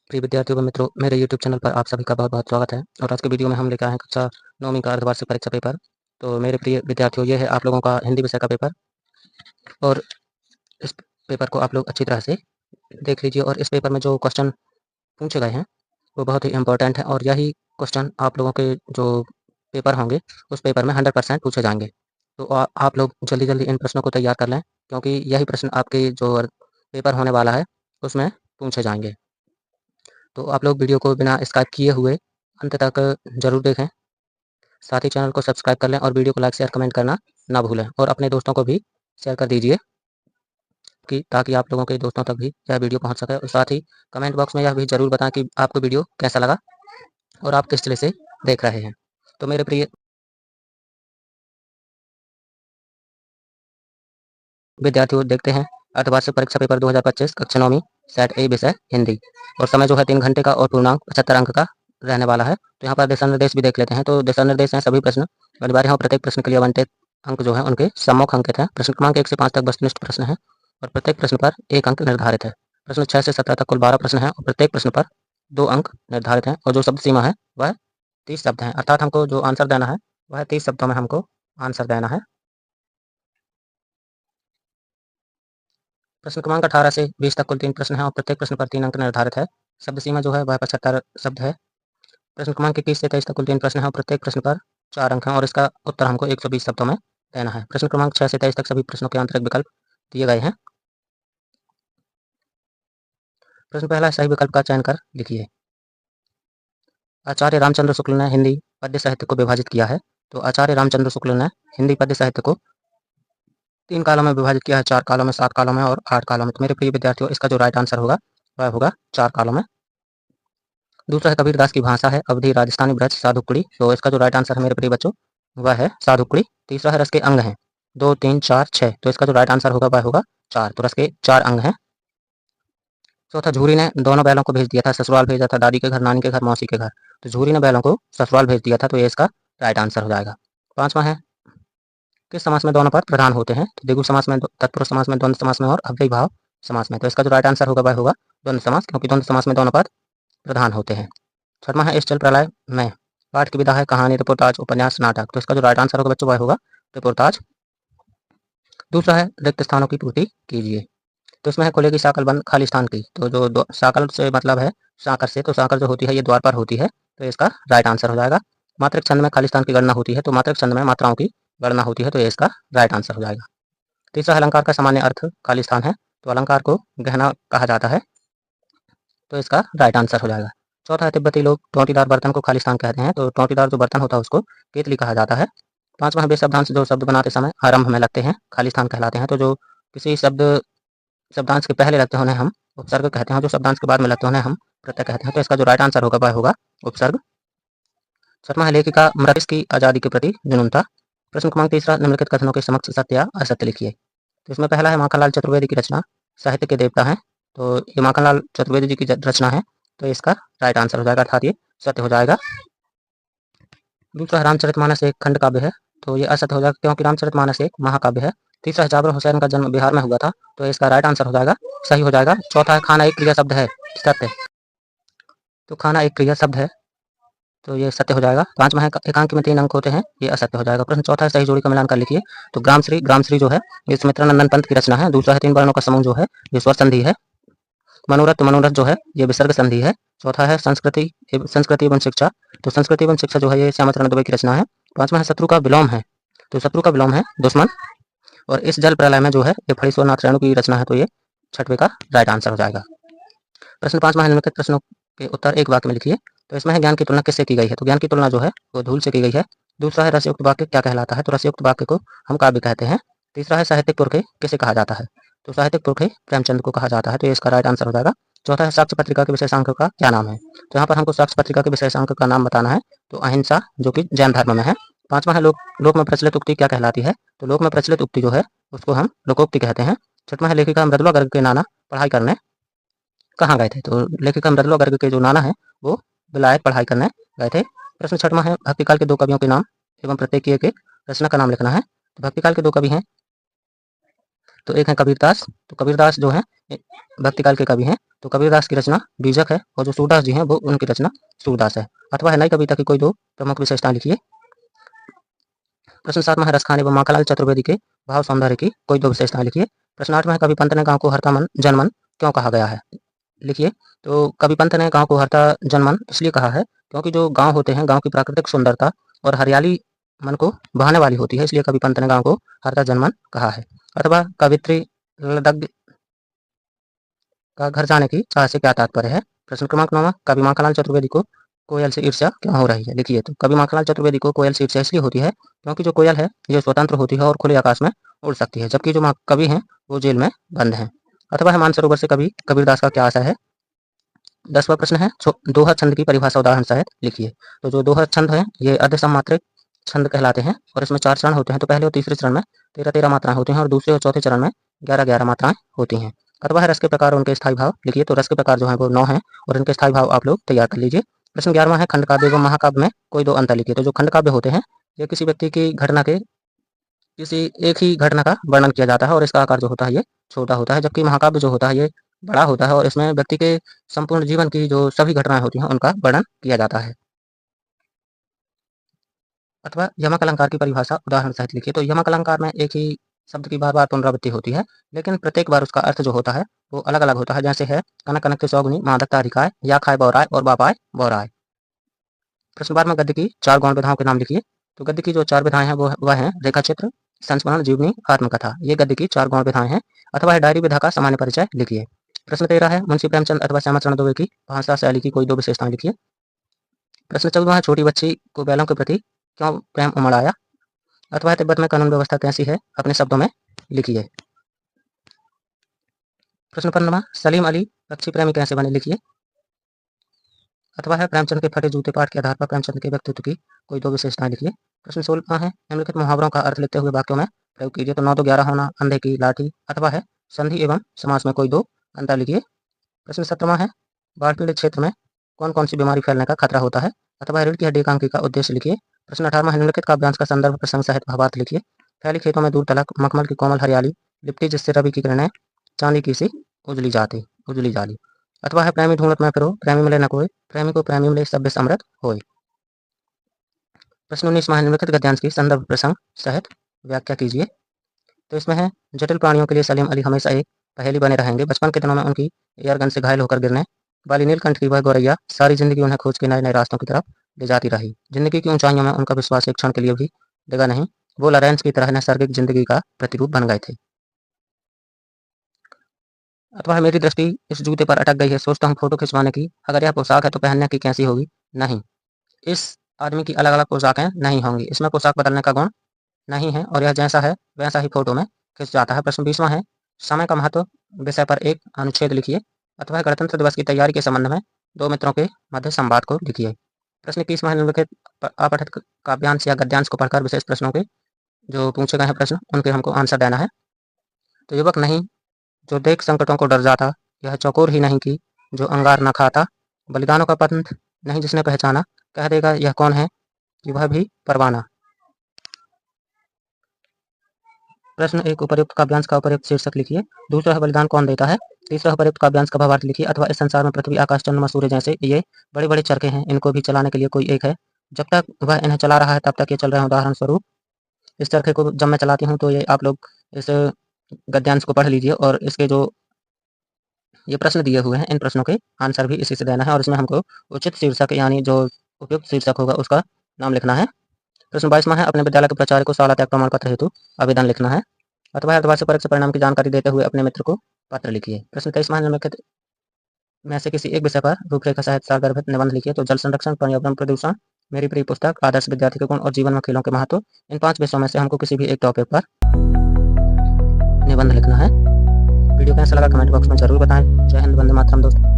प्रिय विद्यार्थियों व मित्रों, मेरे YouTube चैनल पर आप सभी का बहुत-बहुत स्वागत है। और आज के वीडियो में हम लेकर आए हैं कक्षा 9वीं का अर्धवार्षिक परीक्षा पेपर। तो मेरे प्रिय विद्यार्थियों, ये है आप लोगों का हिंदी विषय का पेपर और इस पेपर को आप लोग अच्छी तरह से देख लीजिए। और इस पेपर में जो क्वेश्चन पूछे गए हैं वो बहुत ही इम्पोर्टेंट है और यही क्वेश्चन आप लोगों के जो पेपर होंगे उस पेपर में 100% पूछे जाएंगे। तो आप लोग जल्दी-जल्दी इन प्रश्नों को तैयार कर लें, क्योंकि यही प्रश्न आपके जो पेपर होने वाला है उसमें पूछे जाएंगे। तो आप लोग वीडियो को बिना स्किप किए हुए अंत तक ज़रूर देखें। साथ ही चैनल को सब्सक्राइब कर लें और वीडियो को लाइक शेयर कमेंट करना ना भूलें और अपने दोस्तों को भी शेयर कर दीजिए कि ताकि आप लोगों के दोस्तों तक भी यह वीडियो पहुंच सके। और साथ ही कमेंट बॉक्स में यह भी ज़रूर बताएं कि आपको वीडियो कैसा लगा और आप किस तरह से देख रहे हैं। तो मेरे प्रिय विद्यार्थियों, देखते हैं अर्धवार्षिक परीक्षा पेपर 2025 कक्षा 9वीं सेट ए विषय हिंदी। और समय जो है 3 घंटे का और पूर्णांक 75 अंक का रहने वाला है। तो यहाँ पर दिशा निर्देश भी देख लेते हैं। तो दिशा निर्देश हैं सभी प्रश्न अनिवार्य हैं और प्रत्येक प्रश्न के लिए आवंटित अंक जो है उनके सम्मुख अंकित हैं। प्रश्न क्रमांक 1 से 5 तक वस्तुनिष्ठ प्रश्न है और प्रत्येक प्रश्न पर 1 अंक निर्धारित है। प्रश्न 6 से 17 तक कुल 12 प्रश्न हैं और प्रत्येक प्रश्न पर 2 अंक निर्धारित हैं। और जो शब्द सीमा है वह 30 शब्द हैं, अर्थात हमको जो आंसर देना है वह 30 शब्दों में हमको आंसर देना है। प्रश्न क्रमांक 18 से 20 तक कुल 3 प्रश्न हैं और प्रत्येक प्रश्न पर 3 अंक निर्धारित है। शब्द सीमा जो है वह 75 शब्द है। प्रश्न क्रमांक 21 से 23 तक कुल 3 प्रश्न हैं और प्रत्येक प्रश्न पर 4 अंक हैं और इसका उत्तर हमको 120 शब्दों में देना है। प्रश्न क्रमांक 6 से 23 तक सभी प्रश्नों के आंतरिक विकल्प दिए गए हैं। प्रश्न पहला, सही विकल्प का चयन कर लिखिए। आचार्य रामचंद्र शुक्ल ने हिंदी पद्य साहित्य को विभाजित किया है। तो आचार्य रामचंद्र शुक्ल ने हिंदी पद्य साहित्य को 3 कालों में विभाजित किया है, 4 कालों में, 7 कालों में और 8 कालों में। तो मेरे प्रिय विद्यार्थियों, इसका जो राइट आंसर होगा वह होगा 4 कालों में। दूसरा है कबीरदास की भाषा है अवधी, राजस्थानी, ब्रज, साधुकुड़ी। तो इसका जो राइट आंसर है मेरे प्रिय बच्चों वह है साधुकुड़ी। तीसरा है रस के अंग हैं 2, 3, 4, 6। तो इसका जो राइट आंसर होगा वह होगा 4। तो रस के 4 अंग हैं। चौथा, झूरी ने दोनों बैलों को भेज दिया था, ससुराल भेजा था, दादी के घर, नानी के घर, मौसी के घर। तो झूरी ने बैलों को ससुराल भेज दिया था, तो ये इसका राइट आंसर हो जाएगा। पांचवा है किस समास में दोनों पद प्रधान होते हैं। तो द्विगु समास में, तत्पुरुष समास में, द्वंद्व समास में और अव्ययी भाव समास में। तो इसका जो राइट आंसर होगा वह होगा द्वंद्व समास, क्योंकि द्वंद्व समास में दोनों पद प्रधान होते हैं। छठवां है इस जल प्रलय में पाठ की विधा है कहानी, रिपोर्टाज, उपन्यास, नाटक। तो इसका जो राइट आंसर होगा बच्चों वह होगा रिपोर्टाज। दूसरा है रिक्त स्थानों की पूर्ति कीजिए। तो इसमें है खुलेगी साकल बंद खाली स्थान की। तो जो साकल से मतलब है साकर से, तो साकर जो होती है ये द्वार पर होती है, तो इसका राइट आंसर हो जाएगा। मात्रक छंद में खाली स्थान की गणना होती है, तो मात्रक छंद में मात्राओं की गणना होती है, तो ये इसका राइट आंसर हो जाएगा। तीसरा अलंकार का सामान्य अर्थ खाली स्थान है, तो अलंकार को गहना कहा जाता है, तो इसका राइट आंसर हो जाएगा। चौथा है तिब्बती लोग टोंटीदार बर्तन को खाली स्थान कहते हैं, तो टोंटीदार जो बर्तन होता है उसको केतली कहा जाता है। पांचवा है शब्दांश जो शब्द बनाते समय आरंभ में लगते हैं खाली स्थान कहलाते हैं। तो जो किसी शब्दांश के पहले लगते होने हम उपसर्ग कहते हैं, जो शब्दांश के बाद में लगते होने हम प्रत्यय कहते हैं। तो इसका जो राइट आंसर होगा वह होगा उपसर्ग। छठवां है लेखिका मृत की आजादी के प्रति जुनून था। प्रश्न क्रमांक तीसरा, निम्नलिखित कथनों के समक्ष सत्य या असत्य लिखिए। तो इसमें पहला है माखनलाल चतुर्वेदी की रचना साहित्य के देवता है, तो ये माखनलाल चतुर्वेदी जी की रचना है, तो इसका राइट आंसर हो जाएगा, अर्थात ये सत्य हो जाएगा। दूसरा रामचरितमानस एक खंड काव्य है, तो ये असत्य हो जाएगा क्योंकि रामचरितमानस एक महाकाव्य है। तीसरा है जाबिर हुसैन का जन्म बिहार में हुआ था, तो इसका राइट आंसर हो जाएगा, सही हो जाएगा। चौथा है खाना एक क्रिया शब्द है, सत्य। तो खाना एक क्रिया शब्द है, तो ये सत्य हो जाएगा। पांचवा है एकांकी में 3 अंक होते हैं, ये असत्य हो जाएगा। प्रश्न चौथा है सही जोड़ी का मिलान कर लिखिए। तो ग्रामश्री जो है ये सुमित्रानंदन पंत की रचना है। दूसरा है 3 वर्णों का समूह जो है ये स्वर संधि है। मनोरथ जो है ये विसर्ग संधि है। चौथा है संस्कृति एवं शिक्षा, तो संस्कृति एवं शिक्षा जो है ये श्यामाचरण दुबे की रचना है। पांचवा है शत्रु का विलोम है, तो शत्रु का विलोम है दुश्मन। और इस जल प्रलय में जो है ये फणीश्वर नाथ रेणु की रचना है, तो ये छठवें का राइट आंसर हो जाएगा। प्रश्न पांचवा है निम्नलिखित प्रश्नों के उत्तर एक वाक्य में लिखिए। तो इसमें है ज्ञान की तुलना किससे की गई है। तो ज्ञान की तुलना जो है वो धूल से की गई है। दूसरा है रसयुक्त वाक्य क्या कहलाता है, तो रसयुक्त वाक्य को हम काव्य कहते हैं। तीसरा है साहित्यिक पुरखे किसे कहा जाता है, तो साहित्यिक पुरखे प्रेमचंद को कहा जाता है, तो ये इसका राइट आंसर हो जाएगा। चौथा है साक्ष्य पत्रिका के विशेषांक का क्या नाम है। तो यहाँ पर हमको साक्ष्य पत्रिका के विशेषांक का नाम बताना है, तो अहिंसा जो कि जैन धर्म में है। पांचवा है लोक में प्रचलित उक्ति क्या कहलाती है, तो लोक में प्रचलित उक्ति जो है उसको हम लोकोक्ति कहते हैं। छठवां है लेखिका मृदुला गर्ग के नाना पढ़ाई करने कहाँ गए थे, तो लेखिका मृदुला गर्ग के जो नाना है वो विलायत पढ़ाई करने गए थे। प्रश्न छठवां है भक्तिकाल के 2 कवियों के नाम एवं प्रत्येक के रचना का नाम लिखना है। तो भक्तिकाल के 2 कवि हैं तो एक है कबीरदास। तो कबीरदास जो है भक्ति काल के कवि हैं। तो कबीरदास की रचना बीजक है और जो सूरदास जी हैं वो उनकी रचना सूरदास है। अथवा है नई कविता की कोई दो प्रमुख विशेषताएं लिखिए। प्रश्न 7वां है रसखान एवं माखनलाल चतुर्वेदी के भाव सौंदर्य की कोई दो विशेषताएं लिखिए। प्रश्न 8वां है कवि पंत ने गांव को हरता मन जनमन क्यों कहा गया है, लिखिए। तो कवि पंत ने गांव को हरता जनमन इसलिए कहा है क्योंकि जो गांव होते हैं, गांव की प्राकृतिक सुंदरता और हरियाली मन को बहाने वाली होती है, इसलिए कवि पंत ने गांव को हरता जनमन कहा है। अथवा कवित्री लदग्ध का घर जाने की चाह से क्या तात्पर्य है। प्रश्न क्रमांक 9वां कवि माखनलाल चतुर्वेदी को कोयल से ईर्ष्या क्यों हो रही है, लिखिए। तो कवि माखनलाल चतुर्वेदी को कोयल से ईर्ष्या इसलिए होती है क्योंकि जो कोयल है ये स्वतंत्र होती है और खुले आकाश में उड़ सकती है, जबकि जो कवि हैं वो जेल में बंद हैं। अथवा है मानसरोवर से कवि कबीरदास का क्या आशय है। 10वां प्रश्न है दोहा छंद की परिभाषा उदाहरण सहित लिखिए। तो जो दोहा छंद है ये अर्ध सम्मात्रिक छंद कहलाते हैं और इसमें 4 चरण होते हैं। तो पहले और तीसरे चरण में 13-13 मात्राएं होती हैं और दूसरे और चौथे चरण में 11-11 मात्राएं होती हैं। अथवा है रस के प्रकार और उनके स्थायी भाव, लिखिए। तो रस के प्रकार जो है वो 9 हैं और इनके स्थायी भाव आप लोग तैयार कर लीजिए। प्रश्न 11वां है खंड काव्य एवं महाकाव्य में कोई दो अंतर लिखिए। तो जो खंड काव्य होते हैं ये किसी व्यक्ति की घटना के किसी एक ही घटना का वर्णन किया जाता है और इसका आकार जो होता है ये छोटा होता है, जबकि महाकाव्य जो होता है ये बड़ा होता है और इसमें व्यक्ति के संपूर्ण जीवन की जो सभी घटनाएं होती हैं उनका वर्णन किया जाता है। अथवा यमक अलंकार की परिभाषा उदाहरण सहित लिखिए। तो यमक अलंकार में एक ही शब्द की बार बार पुनरावृत्ति होती है, लेकिन प्रत्येक बार उसका अर्थ जो होता है वो अलग अलग होता है। जैसे है कनक कनक के सौगुनी मादकता अधिकाय, या खाए बौराय और बापाय बौराय। प्रश्न 12 में गद्य की 4 गौण विधाओं के नाम लिखिए। तो गद्य की जो 4 विधाएं हैं वह है रेखा चित्र, संस्मरण, जीवनी, आत्मकथा। ये गद्य की 4 गौण विधाएं हैं। अथवा है डायरी विधा का सामान्य परिचय लिखिए। प्रश्न 13 है मुंशी प्रेमचंद अथवा श्यामाचरण दुबे की भाषा शैली की कोई दो विशेषताएं लिखिए। प्रश्न 14 है छोटी बच्ची को बैलों के प्रति क्यों प्रेम उमड़ आया। अथवा है तिब्बत में कानून व्यवस्था कैसी है, अपने शब्दों में लिखिए। प्रश्न 15 सलीम अली पक्षी प्रेमी कैसे बने, लिखिए। अथवा है प्रेमचंद के फटे जूते पाठ के आधार पर प्रेमचंद के व्यक्तित्व की कोई दो विशेषताएं लिखिए। प्रश्न 16 है निम्नलिखित मुहावरों का अर्थ लिखते हुए वाक्यों में प्रयोग कीजिए। तो 9 2 11 होना, अंधे की लाठी। अथवा है संधि एवं समास में कोई दो अंतर लिखिए। प्रश्न 17 है बाढ़ पीड़ित क्षेत्र में कौन कौन सी बीमारी फैलने का खतरा होता है। अथवा रीढ़ की हड्डी का अंकी का उद्देश्य लिखिए। प्रश्न 18 है निम्नलिखित काव्यांश का संदर्भ प्रसंग सहित भावार्थ लिखिए। फैली खेतों में दूर तलक मखमल की कोमल हरियाली लिपटी जिससे रवि की किरणें चांदी की सी उजली जाली। अथवा है प्रेमी ढूंढत में फिरो प्रेमी मिले न कोई, प्रेमी को प्रेमी मिले सभ्य समृत होय। प्रश्न 19 है निम्नलिखित गद्यांश की संदर्भ प्रसंग सहित व्याख्या कीजिए। तो इसमें है जटिल प्राणियों के लिए सलीम अली हमेशा एक पहेली बने रहेंगे। बचपन के दिनों में उनकी एयरगन से घायल होकर गिरने वाली नीलकंठ की वह गौरैया सारी जिंदगी उन्हें खोज के नए नए रास्तों की तरफ ले जाती रही। जिंदगी की ऊंचाइयों में उनका विश्वास एक क्षण के लिए भी डिगा नहीं। वो लॉरेंस की तरह नैसर्गिक जिंदगी का प्रतिरूप बन गए थे। अथवा है मेरी दृष्टि इस जूते पर अटक गई है, सोचता हूँ फोटो खिंचवाने की। अगर यह पोशाक है तो पहनने की कैसी होगी। नहीं, इस आदमी की अलग अलग पोशाकें नहीं होंगी, इसमें पोशाक बदलने का गुण नहीं है और यह जैसा है वैसा ही फोटो में खिंच जाता है। प्रश्न 20वां है समय का महत्व विषय पर एक अनुच्छेद लिखिए। अथवा गणतंत्र दिवस की तैयारी के संबंध में दो मित्रों के मध्य संवाद को लिखिए। प्रश्न 21वां है निम्नलिखित अपठित काव्यांश या गद्यांश को पढ़कर विशेष प्रश्नों के जो पूछे गए हैं प्रश्न उनके हमको आंसर देना है। तो युवक नहीं जो देख संकटों को डर जाता, यह चौकोर ही नहीं कि जो अंगार न खाता, बलिदानों का पंथ नहीं जिसने पहचाना, कह देगा यह कौन है कि वह भी परवाना। प्रश्न 1 उपर्युक्त काव्यांश का उपर्युक्त शीर्षक लिखिए। दूसरा है बलिदान कौन देता है। तीसरा उपर्युक्त काव्यांश का भावार्थ लिखिए। अथवा इस संसार में पृथ्वी आकाश चंद्रमा सूर्य जैसे ये बड़े बड़े चरखे हैं, इनको भी चलाने के लिए कोई एक है। जब तक वह इन्हें चला रहा है तब तक ये चल रहे हैं। उदाहरण स्वरूप इस चरखे को जब मैं चलाती हूँ तो ये आप लोग इस गद्यांश को पढ़ लीजिए और इसके जो ये प्रश्न दिए हुए हैं इन प्रश्नों के आंसर भी इसी से देना है और इसमें हमको उचित शीर्षक यानी जो उपयुक्त शीर्षक होगा उसका नाम लिखना है। प्रश्न 22वां है अपने विद्यालय के प्राचार्य को शाला त्याग प्रमाण पत्र हेतु आवेदन लिखना है। अथवा अर्धवार्षिक परीक्षा परिणाम की जानकारी देते हुए अपने मित्र को पत्र लिखिए। प्रश्न 23वां निम्नलिखित में से किसी एक विषय पर रूपरेखा सहित सारगर्भित निबंध लिखिए। तो जल संरक्षण, पर्यावरण प्रदूषण, मेरी प्रिय पुस्तक, आदर्श विद्यार्थी के गुण और जीवन में खेलों के महत्व, इन 5 विषयों में से हमको किसी भी एक टॉपिक पर निबंध लिखना है। वीडियो कैसा लगा कमेंट बॉक्स में जरूर बताएं। जय हिंद, वंदे मातरम दोस्तों।